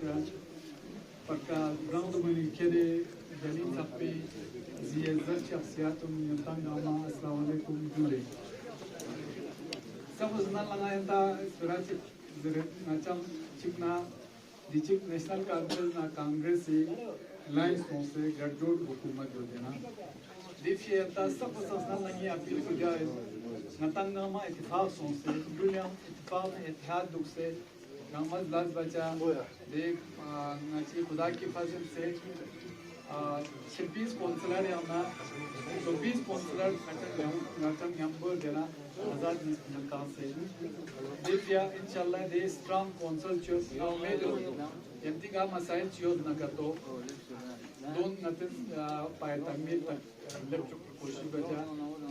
Ground money kere Jalil Sapi Ziyazar Shakhsiyatum Yantangama Assalamu alaikum Jule. सब उतना लगाया था स्वराज नाचम चिकना डिचिक नेशनल कांग्रेस से लाइन से गठजोड़ हुकूमत जो देना देखिए था सब उतना लगी अपील को जाए नतंगमा इत्तेफाक से दुनिया इत्तेफाक इत्तेहाद दुख से मोहम्मद लाज बचा देख नाची खुदा की फजल से 26 कौंसलर या ना 24 कौंसलर नाचम यंबर देना आज़ाद निकाल से दिव्या इंशाल्लाह दे स्ट्रॉन्ग कौंसल चोस में जो यंतिका मसाइल चोस न करतो दोन नतन पाए तमीर तक लक्ष्य कोशिश बचा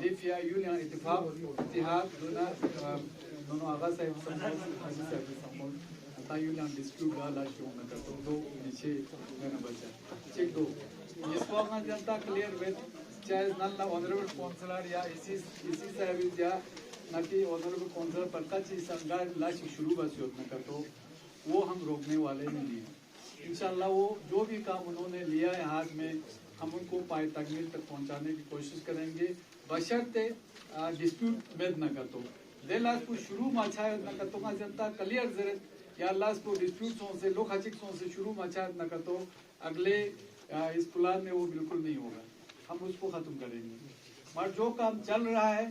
दिव्या यूनियन इत्तेहाद दोनों आगा साहिब संबंध यूनियन डिस्प्यूट वाला शो न करतो दो नीचे न बचा चेक दो इस वक्त जनता क्लियर विद चाहे नल्ला ऑनरेबल काउंसलर या इसी साहिब या नटी ऑनरेबल काउंसलर पर का चीज संगार लाश शुरू बस योजना का तो वो हम रोकने वाले नहीं हैं इंशाल्लाह वो जो भी काम उन्होंने लिया है हाथ में हम उनको पाए तकमील तक पहुंचाने की कोशिश करेंगे बशर्ते डिस्प्यूट में न कर तो दे लाश को शुरू मचा न कर तो जनता क्लियर जरूरत या लाश को डिस्प्यूट से लोग हचिक से शुरू मचा न कर तो अगले इस प्लान में वो बिल्कुल नहीं होगा हम उसको खत्म करेंगे मगर जो काम चल रहा है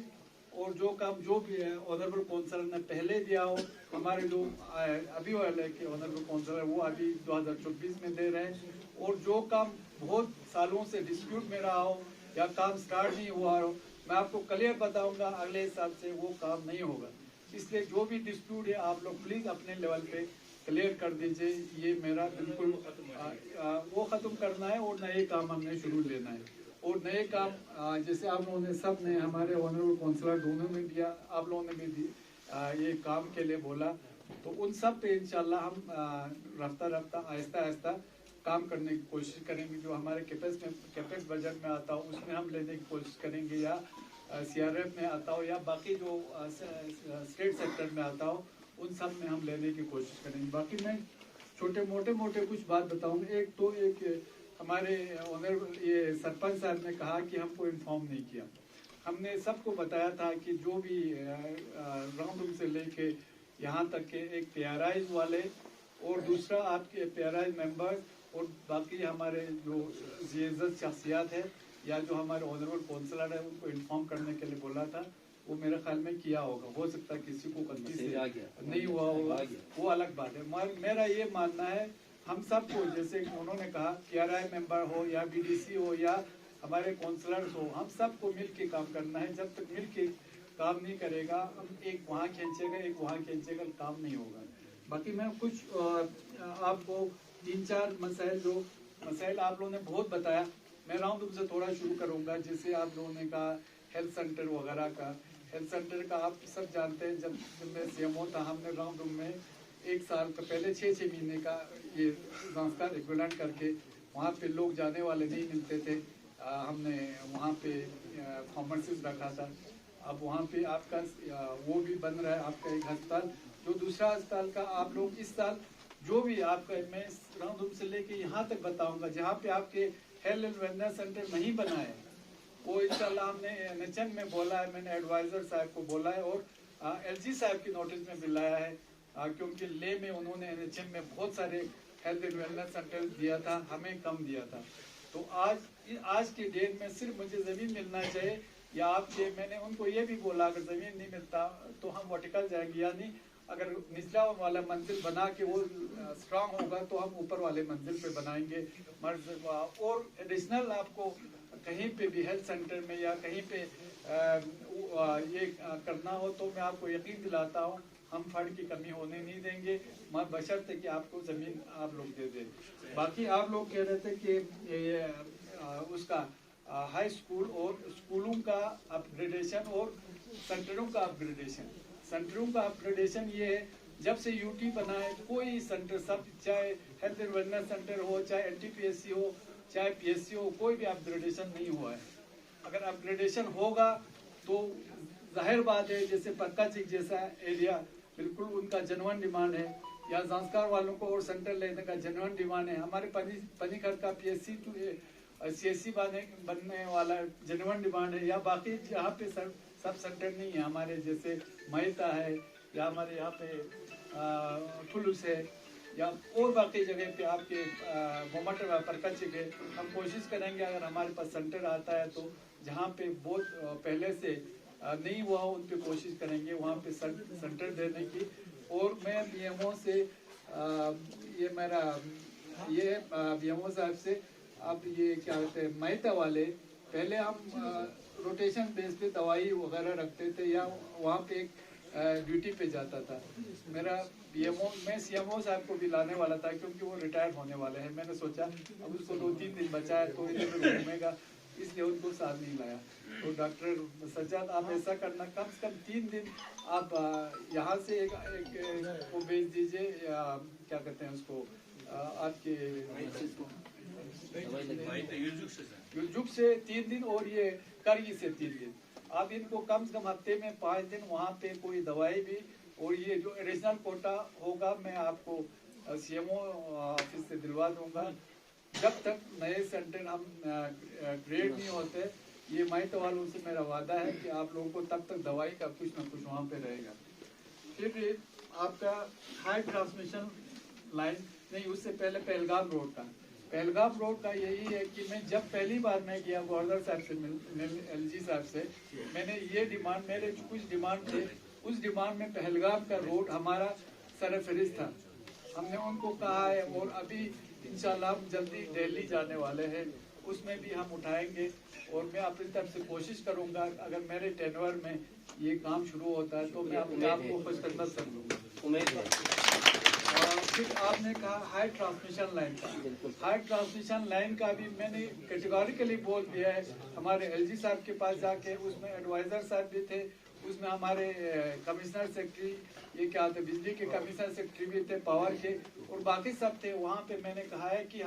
और जो काम जो भी है ऑनरेबल काउंसलर ने पहले दिया हो हमारे लोग अभी वाले के ऑनरेबल काउंसलर वो अभी 2024 में दे रहे हैं और जो काम बहुत सालों से डिस्प्यूट में रहा हो या काम स्टार्ट नहीं हुआ हो मैं आपको क्लियर बताऊंगा अगले साल से वो काम नहीं होगा इसलिए जो भी डिस्प्यूट है आप लोग प्लीज अपने लेवल पे क्लियर कर दीजिए ये मेरा बिल्कुल वो खत्म करना है और नए काम हमने शुरू लेना है और नए काम जैसे आप लोगों ने सब ने हमारे ऑनरेबल काउंसलर दोनों में दिया आप लोगों ने भी ये काम के लिए बोला तो उन सब पे इंशाल्लाह हम रफ्ता आहिस्ता आहिस्ता काम करने की कोशिश करेंगे जो हमारे कैपेक्स बजट में आता हो उसमें हम लेने की कोशिश करेंगे या CRF में आता हो या बाकी जो स्टेट सेक्टर में आता हो उन सब में हम लेने की कोशिश करेंगे बाकी मैं छोटे मोटे कुछ बात बताऊंगा एक हमारे ऑनरेबल ये सरपंच साहब ने कहा कि हमको इन्फॉर्म नहीं किया हमने सबको बताया था कि जो भी राउंड से लेके यहाँ तक के एक PRIs वाले और दूसरा आपके PRI मेंबर्स और बाकी हमारे जो ज़िय्ज़त शख्सियात है या जो हमारे ऑनरेबल काउंसलर है उनको इन्फॉर्म करने के लिए बोला था वो मेरे ख्याल में किया होगा हो सकता है किसी को गलती से नहीं हुआ होगा वो अलग बात है मगर मेरा ये मानना है हम सबको जैसे उन्होंने कहा PRI मेंबर हो या BDC हो या हमारे काउंसलर्स हो हम सबको मिल के काम करना है जब तक मिल के काम नहीं करेगा हम एक वहाँ खींचेगा एक वहाँ खींचेगा काम नहीं होगा बाकी मैं कुछ आपको 3-4 मसाइल आप लोगों ने बहुत बताया मैं राउंड से थोड़ा शुरू करूँगा जैसे आप लोगों ने कहा हेल्थ सेंटर वगैरह का हेल्थ सेंटर का आप सब जानते हैं जब मैं CMO था हमने राउंड में 1 साल का पहले 6 महीने का ये संस्कार इक्विवेलेंट करके वहाँ पे लोग जाने वाले नहीं मिलते थे हमने वहाँ पे फार्मेसिस्ट रखा था अब वहाँ पे आपका वो भी बन रहा है आपका एक अस्पताल जो दूसरा अस्पताल का आप लोग इस साल जो भी आपका मैं राउंड से लेके यहाँ तक बताऊँगा जहाँ पे आपके हेल्थ एंड वेलनेस सेंटर नहीं बना है वो इंशाल्लाह हमने NHM में बोला है मैंने एडवाइजर साहब को बोला है और LG साहब की नोटिस में भी लाया है क्योंकि ले में उन्होंने NHM में बहुत सारे हेल्थ एंड वेलनेस सेंटर दिया था हमें कम दिया था तो आज की डेट में सिर्फ मुझे ज़मीन मिलना चाहिए या आपके मैंने उनको ये भी बोला अगर ज़मीन नहीं मिलता तो हम वर्टिकल जाएंगे यानी अगर निचला वाला मंजिल बना के वो स्ट्रांग होगा तो हम ऊपर वाले मंजिल पे बनाएंगे और एडिशनल आपको कहीं पे भी हेल्थ सेंटर में या कहीं पे ये करना हो तो मैं आपको यकीन दिलाता हूँ हम फंड की कमी होने नहीं देंगे मगर बशर्ते कि आपको ज़मीन आप लोग दे दें बाकी आप लोग कह रहे थे कि उसका हाई स्कूल और स्कूलों का अपग्रेडेशन और सेंटरों का अपग्रेडेशन ये है जब से UT बना है कोई सेंटर सब चाहे हेल्थ एंड वेलनेस सेंटर हो चाहे NTPSC हो चाहे PSC हो कोई भी अपग्रेडेशन नहीं हुआ है अगर अपग्रेडेशन होगा तो जाहिर बात है जैसे पक्का चिक जैसा एरिया बिल्कुल उनका जेन्युइन डिमांड है या संस्कार वालों को और सेंटर लेने का जेन्युइन डिमांड है। हमारे पनीखर का PSC टू CSC बनने वाला जेन्युइन डिमांड है। या बाकी यहाँ पे सब सेंटर नहीं है हमारे, जैसे महिता है या हमारे यहाँ पे ठुलुस है या और बाकी जगह पे आपके मोमट परकचिक है। हम कोशिश करेंगे अगर हमारे पास सेंटर आता है तो जहाँ पे बहुत पहले से नहीं हुआ उन पे कोशिश करेंगे वहाँ पे सेंटर देने की। और मैं BMO से ये मेरा ये BMO साहब से अब ये क्या कहते हैं महिता वाले, पहले हम रोटेशन बेस पे दवाई वगैरह रखते थे या वहाँ पे एक ड्यूटी पे जाता था। मेरा BMO मैं CMO साहब को भी लाने वाला था क्योंकि वो रिटायर होने वाले हैं। मैंने सोचा अब उसको 2-3 दिन बचा है तो इधर घूमेगा, इसलिए उनको साथ नहीं लाया। तो डॉक्टर सज्जाद आप ऐसा करना, कम से कम 3 दिन आप यहाँ से एक वो भेज दीजिए, क्या कहते हैं उसको आपके युजुक से 3 दिन और ये करगी से 3 दिन। आप इनको कम से कम हफ्ते में 5 दिन वहाँ पे कोई दवाई भी, और ये जो एडिशनल कोटा होगा मैं आपको CMO ऑफिस से दिलवा दूंगा। जब तक नए सेंटर हम क्रिएट नहीं होते, ये माइट वालों से मेरा वादा है कि आप लोगों को तब तक दवाई का कुछ ना कुछ वहाँ पे रहेगा। फिर आपका हाई ट्रांसमिशन लाइन नहीं, उससे पहले पहलगाम रोड का यही है कि मैं जब पहली बार मैं गया गवर्नर साहब से LG साहब से, मैंने ये डिमांड, मेरे कुछ डिमांड थे, उस डिमांड में पहलगाम का रोड हमारा सरफहरिस्त था। हमने उनको कहा है और अभी इंशाल्लाह हम जल्दी दिल्ली जाने वाले हैं, उसमें भी हम उठाएंगे। और मैं अपनी तरफ से कोशिश करूंगा अगर मेरे टेन्योर में ये काम शुरू होता है तो मैं अपने आप को खुशकिस्मत समझूंगा। फिर आपने कहा हाई ट्रांसमिशन लाइन का भी मैंने कैटेगोरिकली बोल दिया है। हमारे LG साहब के पास जाके, उसमें एडवाइजर साहब भी थे, उसमें हमारे कमिश्नर सेक्रेटरी, ये क्या थे, बिजली के कमिश्नर सेक्रेटरी भी थे, पावर के, और बाकी सब थे। वहाँ पे मैंने कहा है कि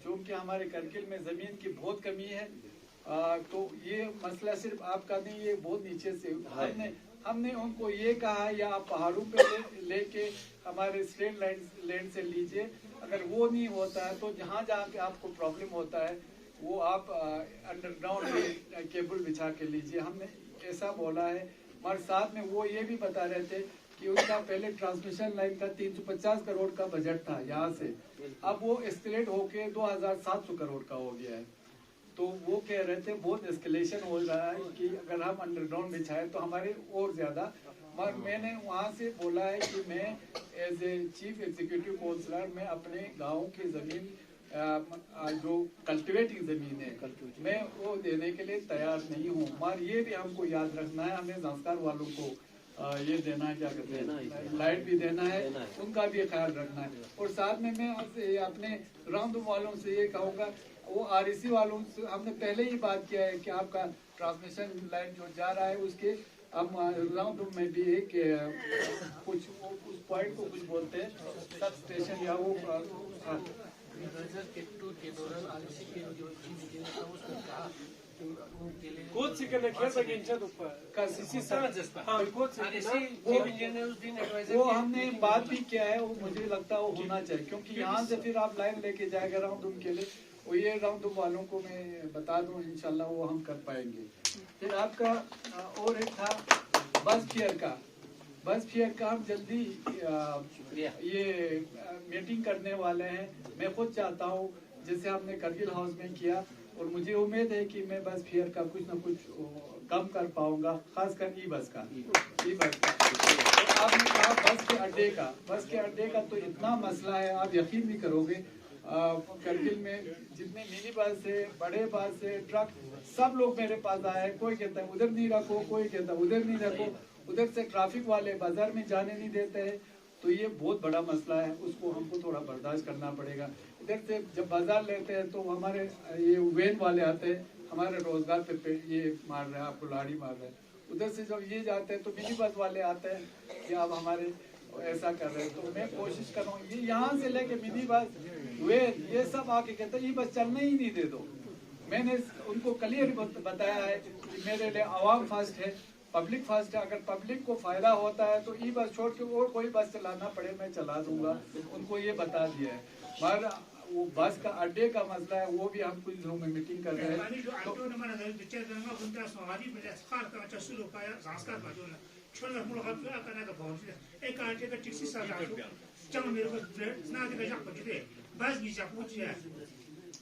चूँकि हमारे करगिल में ज़मीन की बहुत कमी है, तो ये मसला सिर्फ आपका नहीं, ये बहुत नीचे से हमने उनको ये कहा है या आप पहाड़ों पे लेके हमारे स्टेट लैंड से लीजिए। अगर वो नहीं होता है तो जहाँ पे आपको प्रॉब्लम होता है वो आप अंडरग्राउंड केबल बिछा के लीजिए। हमने ऐसा बोला है। हमारे साथ में वो ये भी बता रहे थे कि उनका पहले ट्रांसमिशन लाइन का 350 करोड़ का बजट था यहाँ से, अब वो एस्केलेट होके 2700 करोड़ का हो गया है। तो वो कह रहे थे बहुत एस्केलेशन हो रहा है कि अगर हम अंडरग्राउंड बिछाए तो हमारे और ज्यादा। मगर मैंने वहाँ से बोला है कि मैं as a chief executive counsellor मैं अपने गाँव की जमीन जो कल्टिवेटिंग जमीन है मैं वो देने के लिए तैयार नहीं हूँ। मगर ये भी हमको याद रखना है, हमें संस्कार वालों को ये देना है, क्या कहते हैं, लाइट भी देना है, उनका भी ख्याल रखना है। और साथ में मैं अपने राउंड वालों से ये कहूँगा, वो REC वालों से हमने पहले ही बात किया है कि आपका ट्रांसमिशन लाइन जो जा रहा है उसके हम राउंड में भी एक कुछ उस पॉइंट को कुछ बोलते हैं सब स्टेशन या वो के दौरान REC के जो चीफ इंजीनियर था उसने कहा कोच से कनेक्ट कर सके इंचा तो का CC सर हाँ कोच वो हमने बात भी किया है। वो मुझे लगता है वो होना चाहिए, क्योंकि यहाँ से फिर आप लाइन लेके जाएगा राउंड के लिए। वो ये राउंड वालों को मैं बता दूं, इंशाल्लाह वो हम कर पाएंगे। फिर आपका और एक था बस फेयर का हम जल्दी ये मीटिंग करने वाले हैं। मैं खुद चाहता हूँ जैसे हमने करगिल हाउस में किया, और मुझे उम्मीद है कि मैं बस फेयर का कुछ ना कुछ कम कर पाऊंगा, खासकर ई बस का। तो आपने कहा बस के अड्डे का तो इतना मसला है, आप यकीन नहीं करोगे। करगिल में जितने मिनी बस है, बड़े बस है, ट्रक, सब लोग मेरे पास आए। कोई कहता है उधर नहीं रखो, कोई कहता है उधर नहीं रखो, उधर से ट्रैफिक वाले बाजार में जाने नहीं देते हैं। तो ये बहुत बड़ा मसला है, उसको हमको थोड़ा बर्दाश्त करना पड़ेगा। इधर से जब बाजार लेते हैं तो हमारे ये वैन वाले आते हैं, हमारे रोजगार पे ये मार रहे हैं, आपको लाड़ी मार रहे हैं। उधर से जब ये जाते हैं तो मिनी बस वाले आते हैं कि आप हमारे ऐसा कर रहे हैं। तो मैं कोशिश कर रहा हूँ ये यहाँ से लेके मिनी बस वैन ये सब आके कहते हैं ये बस चलने ही नहीं दे दो। मैंने उनको क्लियर बताया है कि मेरे लिए आवाम फर्स्ट है, पब्लिक फर्स्ट है। अगर पब्लिक को फायदा होता है तो ई बस छोड़ के और कोई बस चलाना पड़े मैं चला दूंगा, उनको ये बता दिया है। मगर वो बस का अड्डे का मसला है, वो भी हम कुछ दिनों में मीटिंग कर रहे हैं।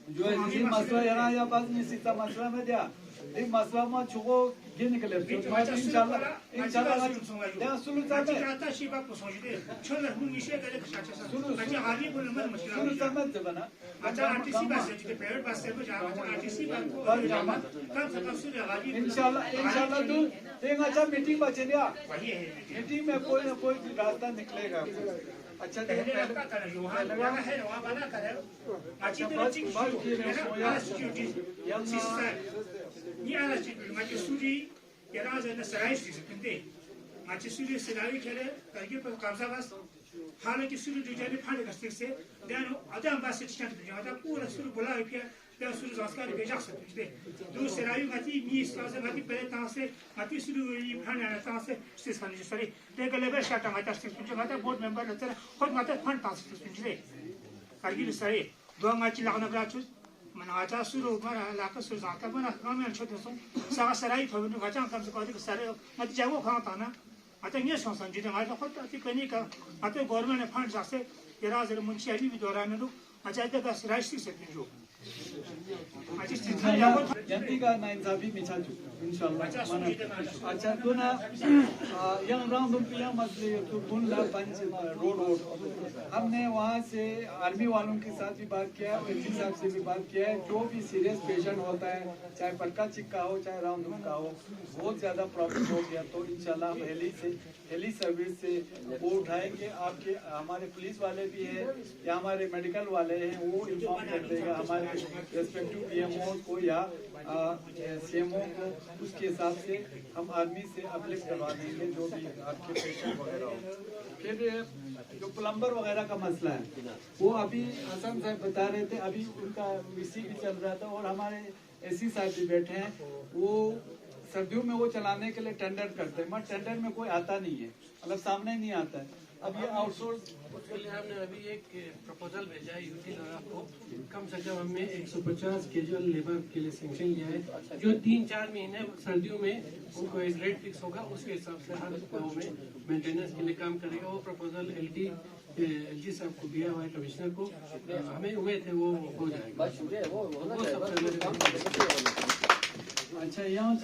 जो है मसला यहाँ या बस में सीधा मसला में दिया एक मसला में छुपो ये निकले इंशाल्लाह या सुलू चाहते बना इंशाल्लाह तू एक अच्छा मीटिंग बचे दिया, मीटिंग में कोई ना कोई रास्ता निकलेगा। अच्छा हालांकि शुरू जो जाने फाड़े करते से ध्यान आधा बात से चिंता करते हैं पूरा शुरू बोला है कि क्या शुरू संस्कार भेजा सकते हैं दूसरे रायु माती मीस का से माती पहले तां से माती शुरू ये फाड़ने आना तां से स्टेज खाने से सरी लेकिन लेबर शाटा माता स्टेज पे माता बोर्ड मेंबर रहते हैं खुद माता फंड तां से स्टेज पे कारगिल सरी दो माची लागना ब्राचु मन आजा शुरू मारा लाख शुरू जाता बना काम में छोटे सो सारा सराई फबनु का चांग कम से कम सारे माती जाओ खाना ताना आता ये संस्थान जिते माता खुद अति कनी का आता गवर्नमेंट ने फंड जासे ये राजर मुंशियाली भी दौरान लो अच्छा तक राष्ट्रीय से जो जनती का नाइंसाफी मिछा इंशाल्लाह अच्छा तो ना यंग राउंड पिया मसले तो पुन ला पंच रोड हमने वहाँ से आर्मी वालों के साथ भी बात किया है, एलजी साहब से भी बात किया है। जो भी सीरियस पेशेंट होता है चाहे पटका चिक का हो चाहे राउंड का हो, बहुत ज़्यादा प्रॉब्लम हो गया तो इंशाल्लाह हम हेली सर्विस से वो उठाएंगे। आपके हमारे पुलिस वाले भी हैं या हमारे मेडिकल वाले हैं, वो इन्फॉर्म कर देगा हमारे रेस्पेक्टिव पीएमओ को या सीएमओ को, उसके हिसाब से हम आर्मी से अपलिफ्ट करवा देंगे जो भी आपके पेशेंट वगैरह हो। फिर जो प्लम्बर वगैरह का मसला है वो अभी हसन साहब बता रहे थे, अभी उनका वीसी भी चल रहा था और हमारे एसी साहब भी बैठे हैं। वो सर्दियों में वो चलाने के लिए टेंडर करते हैं मगर टेंडर में कोई आता नहीं है, मतलब सामने नहीं आता है। अब ये आउटसोर्स उसके लिए हमने अभी एक प्रपोजल भेजा है यूटी द्वारा को, कम से कम हमने 150 कैजुअल लेबर के लिए सैंक्शन लिया है जो 3-4 महीने सर्दियों में उनको एक रेट फिक्स होगा, उसके हिसाब से हर गाँव में मेंटेनेंस के लिए काम करेगा। वो प्रपोजल एलजी साहब को दिया हुआ है कमिश्नर को, हमें उम्मीद है वो हो जाएगा। अच्छा यहाँ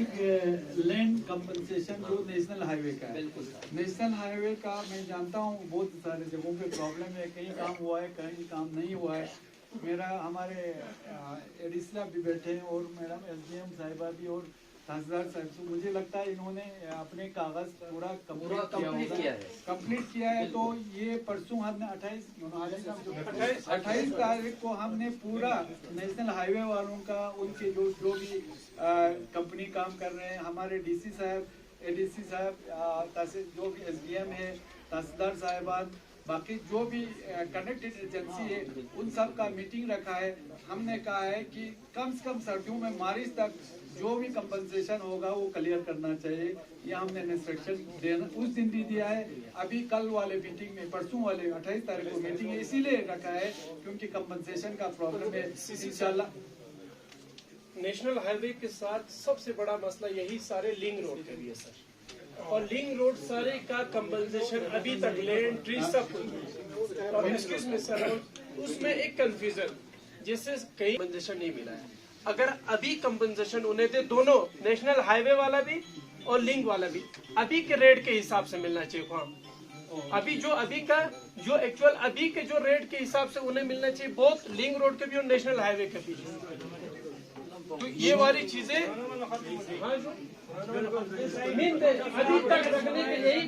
लैंड कंपनसेशन जो नेशनल हाईवे का है, नेशनल हाईवे का मैं जानता हूँ बहुत सारे जगहों पे प्रॉब्लम है, कहीं काम हुआ है कहीं काम नहीं हुआ है। मेरा हमारे एडीसी साहब भी बैठे हैं और मैडम एसडीएम साहिबा भी और तहसीलदार साहब से, मुझे लगता है इन्होंने अपने कागज पूरा कंप्लीट किया है। तो ये परसों हमने 28 तारीख को हमने पूरा नेशनल हाईवे वालों का उनके जो भी कंपनी काम कर रहे हैं, हमारे डीसी साहब एडीसी साहब जो भी एसडीएम है तहसीलदार साहिबान बाकी जो भी कनेक्टेड एजेंसी है उन सब का मीटिंग रखा है। हमने कहा है कि कम से कम सर्दियों में मार्च तक जो भी कंपनसेशन होगा वो क्लियर करना चाहिए। ये हमने इंस्ट्रक्शन देना उस दिन भी दिया है। अभी कल वाले मीटिंग में परसों वाले 28 तारीख को मीटिंग है, इसीलिए रखा है क्योंकि कंपनसेशन का प्रॉब्लम है। इंशाल्लाह नेशनल हाईवे के साथ सबसे बड़ा मसला यही सारे लिंक रोड के लिए सर, और लिंक रोड सारे का कंपनसेशन अभी तक लैंड ट्री सब और एक्सक्यूज मी सर, उसमें एक कंफ्यूजन जिससे कई कंपनसेशन नहीं मिला है। अगर अभी कंपनसेशन उन्हें दे, दोनों नेशनल हाईवे वाला भी और लिंक वाला भी अभी के रेट के हिसाब से मिलना चाहिए वहाँ। अभी का जो एक्चुअल अभी के जो रेट के हिसाब से उन्हें मिलना चाहिए, बहुत लिंक रोड के भी और नेशनल हाईवे के भी। तो ये वाली चीजें अभी तक रखने के यही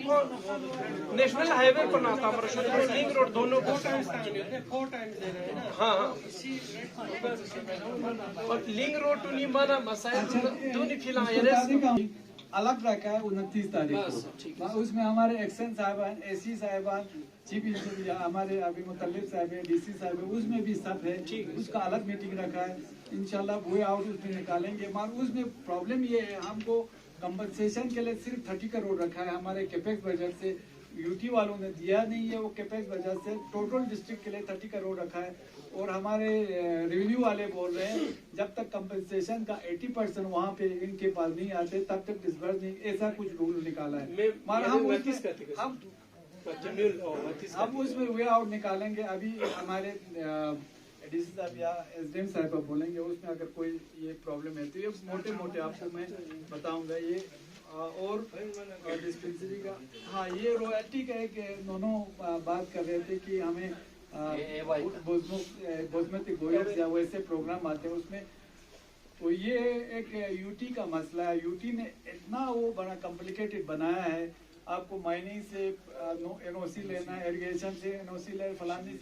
नेशनल हाईवे को ना था लिंक रोड दोनों को 4 टाइम्स दे रहे हैं ना। हाँ और लिंक रोड तो नहीं माना मसाइल दोनों खिला अलग रखा है 29 तारीख को। उसमें हमारे एक्शन साहिबान एसी साहिबान चीफ इंजीनियर हमारे अभी मुतल्लिब साहब है डीसी साहब है, उसमें भी सब है, उसका अलग मीटिंग रखा है। इंशाल्लाह वे आउट उसमें निकालेंगे। मगर उसमें प्रॉब्लम ये है हमको कंपनसेशन के लिए सिर्फ 30 करोड़ रखा है हमारे कैपेक्स बजट से, यूटी वालों ने दिया नहीं है, वो कैपेक्स बजट से टोटल डिस्ट्रिक्ट के लिए 30 करोड़ रखा है। और हमारे रेवेन्यू वाले बोल रहे हैं जब तक कंपनसेशन का 80% वहाँ पे इनके पास नहीं आते तब तक डिस्बर्स नहीं, ऐसा कुछ रूल निकाला है। मगर हम उसमें वे आउट निकालेंगे। अभी हमारे डीसी साहब या एसडीएम साहब बोलेंगे, उसमें अगर कोई ये प्रॉब्लम है तो ये मोटे मोटे आपको मैं बताऊंगा। ये और डिस्पेंसरी का, हाँ ये रॉयल्टी का एक दोनों बात कर रहे थे कि हमें बासमती गोल्ड या वैसे प्रोग्राम आते हैं उसमें, तो ये एक यूटी का मसला है। यूटी ने इतना वो बड़ा कॉम्प्लिकेटेड बनाया है, आपको माइनिंग से एनओसी लेना, इरिगेशन से एनओसी लेना, फलानी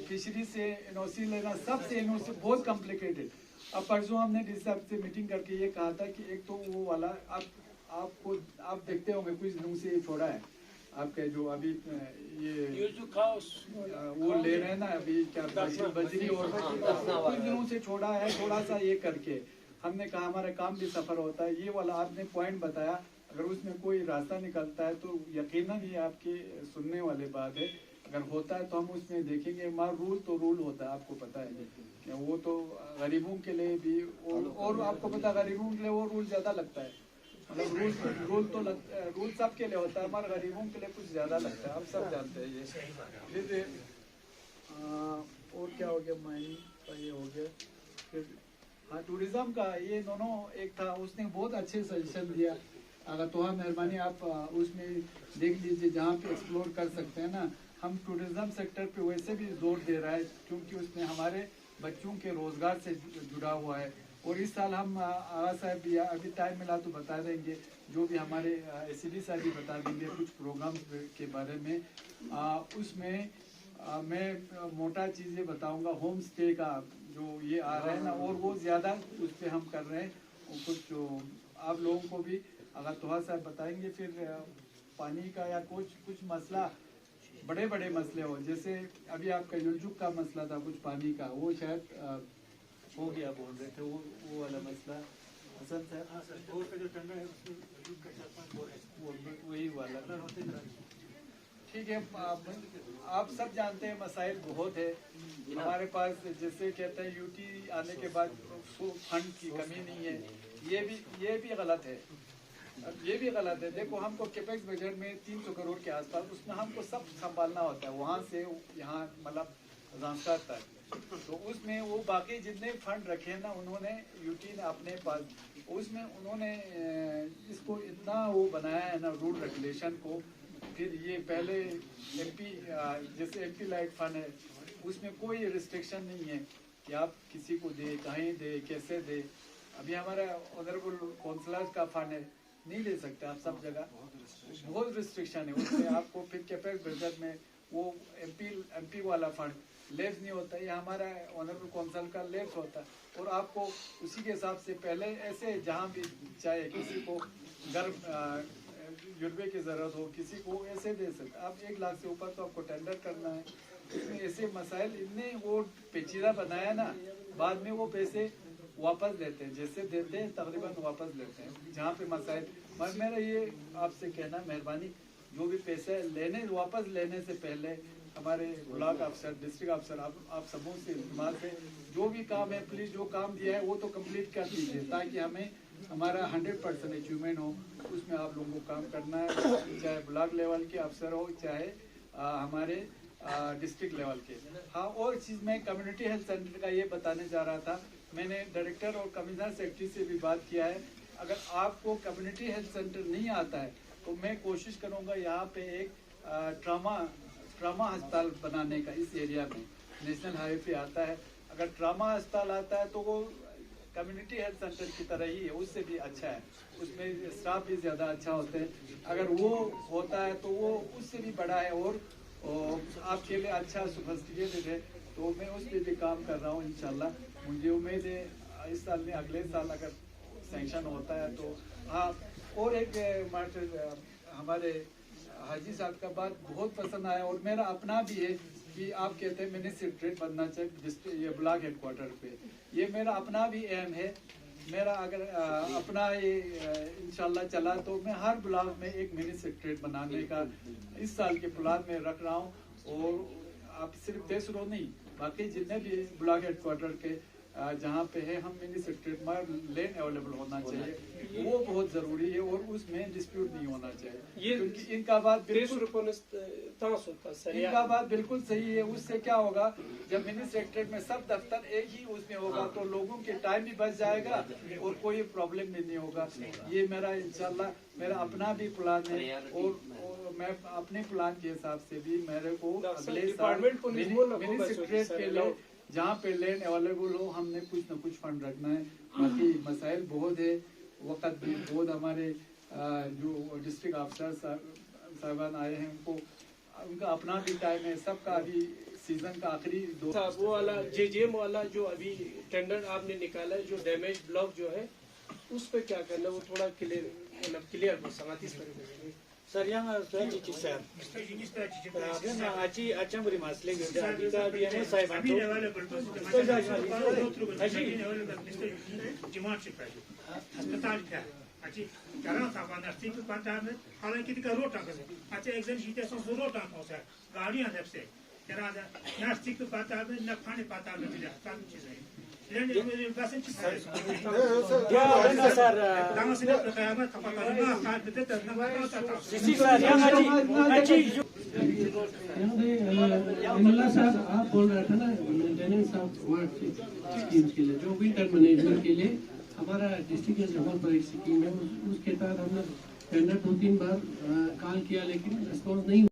फिशरी से एनओसी लेना, सब से एनओसी बहुत कॉम्प्लिकेटेड। अब परसों हमने डीसी साहब से मीटिंग करके ये कहा था कि एक तो वो वाला आप देखते होंगे कुछ दिनों से छोड़ा है आपके जो अभी ये वो ले रहे हैं ना अभी क्या बजरी और कुछ दिनों से छोड़ा है, थोड़ा सा ये करके हमने कहा हमारा काम भी सफर होता है। ये वाला आपने पॉइंट बताया, अगर उसमें कोई रास्ता निकलता है तो यकीनन ये आपकी सुनने वाली बात है। अगर होता है तो हम उसमें देखेंगे, मगर रूल तो रूल होता है, आपको पता है वो तो गरीबों के लिए भी और आपको पता है गरीबों के लिए वो रूल ज्यादा लगता है, मतलब रूल सबके लिए होता है, हमारे गरीबों के लिए कुछ ज्यादा लगता है, आप सब जानते हैं ये। जैसे और क्या हो गया, माइनिंग का ये हो गया, फिर हाँ टूरिज्म का ये दोनों एक था, उसने बहुत अच्छे सजेशन दिया। अगर तो हाँ मेहरबानी आप उसमें देख लीजिए जहाँ पे एक्सप्लोर कर सकते हैं ना। हम टूरिज्म सेक्टर पे वैसे भी जोर दे रहा है क्योंकि उसमें हमारे बच्चों के रोजगार से जुड़ा हुआ है। और इस साल हम आगा साहब भी अभी टाइम मिला तो बता देंगे, जो भी हमारे एसीडी साहब भी बता देंगे कुछ प्रोग्राम के बारे में। उसमें मैं मोटा चीज़ें बताऊंगा, होम स्टे का जो ये आ रहा है ना, और वो ज़्यादा उस पर हम कर रहे हैं। और कुछ जो आप लोगों को भी अगर तोहा साहब बताएंगे, फिर पानी का या कुछ मसला बड़े बड़े मसले हो, जैसे अभी आपका युलजुक का मसला था कुछ पानी का, वो शायद हो गया बोल रहे थे, वो वाला मसला हसन साहब वही वाला। ठीक है, आप सब जानते हैं मसाइल बहुत है हमारे पास। जैसे कहते हैं यूटी आने के बाद फंड की कमी नहीं है, ये भी गलत है, ये भी गलत है। देखो हमको कैपेक्स बजट में 300 करोड़ के आसपास, उसमें हमको सब संभालना होता है, वहाँ से यहाँ मतलब जांस्कार तक। तो उसमें वो बाकी जितने फंड रखे ना उन्होंने यूटी ने अपने पास, उसमें उन्होंने इसको इतना वो बनाया है ना रूल रेगुलेशन को। फिर ये पहले एमपी जैसे एमपी लाइट फंड है, उसमें कोई रिस्ट्रिक्शन नहीं है कि आप किसी को दे, कहीं दे, कैसे दे। अभी हमारा ऑनरेबल काउंसलर का फंड है, नहीं ले सकते आप सब जगह, बहुत रिस्ट्रिक्शन है उसमें। आपको फिर कैपेक्स बजट में वो एमपी वाला फंड लेफ्ट नहीं होता, ये हमारा ऑनरेबल काउंसिल का लेफ्ट होता है। और आपको उसी के हिसाब से पहले ऐसे जहाँ भी चाहे किसी को गर्म जुर्बे की ज़रूरत हो, किसी को ऐसे दे सकते। आप 1 लाख से ऊपर तो आपको टेंडर करना है। इसमें ऐसे मसाइल इतने वो पेचीदा बनाया ना, बाद में वो पैसे वापस लेते हैं, जैसे देते हैं तकरीबन वापस लेते हैं जहाँ पे मसाइल। मगर मेरा ये आपसे कहना मेहरबानी, जो भी पैसे वापस लेने से पहले हमारे ब्लॉक अफसर, डिस्ट्रिक्ट अफसर, आप सबों से इस्तेमाल से जो भी काम है प्लीज़ जो काम दिया है वो तो कंप्लीट कर दीजिए, ताकि हमें हमारा 100% अचीवमेंट हो। उसमें आप लोगों को काम करना है, चाहे ब्लॉक लेवल के अफसर हो, चाहे हमारे डिस्ट्रिक्ट लेवल के। हाँ, और चीज़ में कम्युनिटी हेल्थ सेंटर का ये बताने जा रहा था, मैंने डायरेक्टर और कमिश्नर सेक्रेटरी से भी बात किया है। अगर आपको कम्युनिटी हेल्थ सेंटर नहीं आता है तो मैं कोशिश करूँगा यहाँ पे एक ट्रामा अस्पताल बनाने का इस एरिया में, नेशनल हाईवे पे आता है। अगर ट्रामा अस्पताल आता है तो वो कम्युनिटी हेल्थ सेंटर की तरह ही है, उससे भी अच्छा है, उसमें स्टाफ भी ज़्यादा अच्छा होते हैं। अगर वो होता है तो वो उससे भी बड़ा है और आपके लिए अच्छा सोफिस्टिकेटेड है। तो मैं उस पर भी काम कर रहा हूँ इंशाल्लाह। मुझे उम्मीद है इस साल में, अगले साल अगर सैंक्शन होता है तो। हाँ, और एक मैटर हमारे हाजी साहब का बात बहुत पसंद आया, और मेरा अपना भी है कि आप कहते हैं मैंने सेक्रेटरीट बनना चाहिए ये ब्लॉक हेडक्वार्टर पे। ये मेरा अपना भी एम है मेरा अगर अपना ये इंशाल्लाह चला तो मैं हर ब्लॉक में एक मिनी सेक्रेटरीट बनाने का इस साल के प्लान में रख रहा हूँ। और आप सिर्फ देसरो नहीं, बाकी जितने भी ब्लॉक हेडक्वार्टर के जहाँ पे है, हम मिनी सेक्रेटरीट में लैंड अवेलेबल होना चाहिए, वो बहुत जरूरी है। और उसमें डिस्प्यूट नहीं होना चाहिए, क्योंकि इनका बात बिल्कुल सही है। उससे क्या होगा, जब मिनी सेक्रेटरीट में सब दफ्तर एक ही उसमें होगा तो लोगों के टाइम भी बच जाएगा और कोई प्रॉब्लम भी नहीं होगा। ये मेरा इंशाल्लाह मेरा अपना भी प्लान है। और मैं अपने प्लान के हिसाब से भी मेरे को अगले साल मिनी सेक्रेटरीट के लिए जहाँ पे लैंड अवेलेबल हो, हमने कुछ न कुछ फंड रखना है। बाकी मसाइल बहुत है, वक्त भी बहुत, हमारे जो डिस्ट्रिक्ट अफसर साहबान आए हैं उनका अपना भी टाइम है, सबका अभी सीजन का आखिरी वो वाला जेजेएम वाला जो अभी टेंडर आपने निकाला है, जो डैमेज ब्लॉक जो है उस पे क्या करना, वो थोड़ा क्लियर हो समातीस सर यहाँ strategic sir. आजची बरी मासले घेऊन आधीचा BMO साहेबांचो अस्पताल क्या अच्छी कारण था नर्सिंग पंचायत में हालांकि का रोड टाका से अच्छा एग्जाम जीते सो रोड टाका हो सर गाड़ियां जब से तेरा नर्सिंग पंचायत में न खाने पाता में मिला सब चीज है अमला साहब, आप बोल रहे थे ना मेंटेनेंस ऑफ वार्ड स्कीम्स के लिए, जो विंटर मैनेजमेंट के लिए हमारा डिस्ट्रिक्ट लेवल पर एक स्कीम है, उसके तहत हमने टेंडर 2-3 बार कॉल किया लेकिन रिस्पॉन्स नहीं